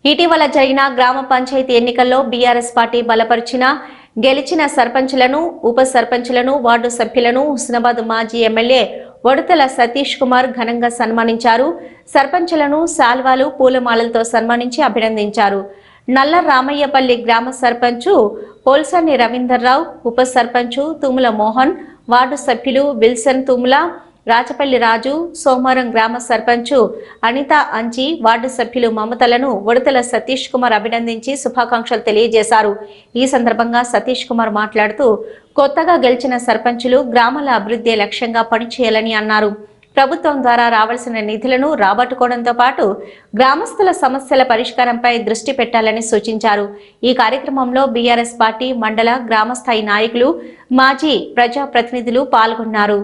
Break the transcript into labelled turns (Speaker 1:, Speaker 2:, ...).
Speaker 1: ఇటీవల జరిగిన గ్రామ పంచాయతీ ఎన్నికల్లో బీఆర్ఎస్ పార్టీ బలపరిచిన గెలిచిన సర్పంచులను, ఉప సర్పంచులను, వార్డు సభ్యులను హుస్నాబాద్ మాజీ ఎమ్మెల్యే వడుతల సతీష్ కుమార్ ఘనంగా సన్మానించారు. సర్పంచులను శాల్వాలు, పూలమాలలతో సన్మానించి అభినందించారు. నల్ల రామయ్యపల్లి గ్రామ సర్పంచు పోల్సాని రవీందర్రావు, ఉప సర్పంచు తుముల మోహన్, వార్డు సభ్యులు విల్సన్ తుముల, రాచపల్లి రాజు, సోమవారం గ్రామ సర్పంచు అనిత అంజీ, వార్డు సభ్యులు మమతలను వడుతల సతీష్ కుమార్ అభినందించి శుభాకాంక్షలు తెలియజేశారు. ఈ సందర్భంగా సతీష్ కుమార్ మాట్లాడుతూ కొత్తగా గెలిచిన సర్పంచులు గ్రామాల అభివృద్ధి లక్ష్యంగా పనిచేయాలని అన్నారు. ప్రభుత్వం ద్వారా రావాల్సిన నిధులను రాబట్టుకోవడంతో పాటు గ్రామస్తుల సమస్యల పరిష్కారంపై దృష్టి పెట్టాలని సూచించారు. ఈ కార్యక్రమంలో బీఆర్ఎస్ పార్టీ మండల, గ్రామ స్థాయి నాయకులు, మాజీ ప్రజాప్రతినిధులు పాల్గొన్నారు.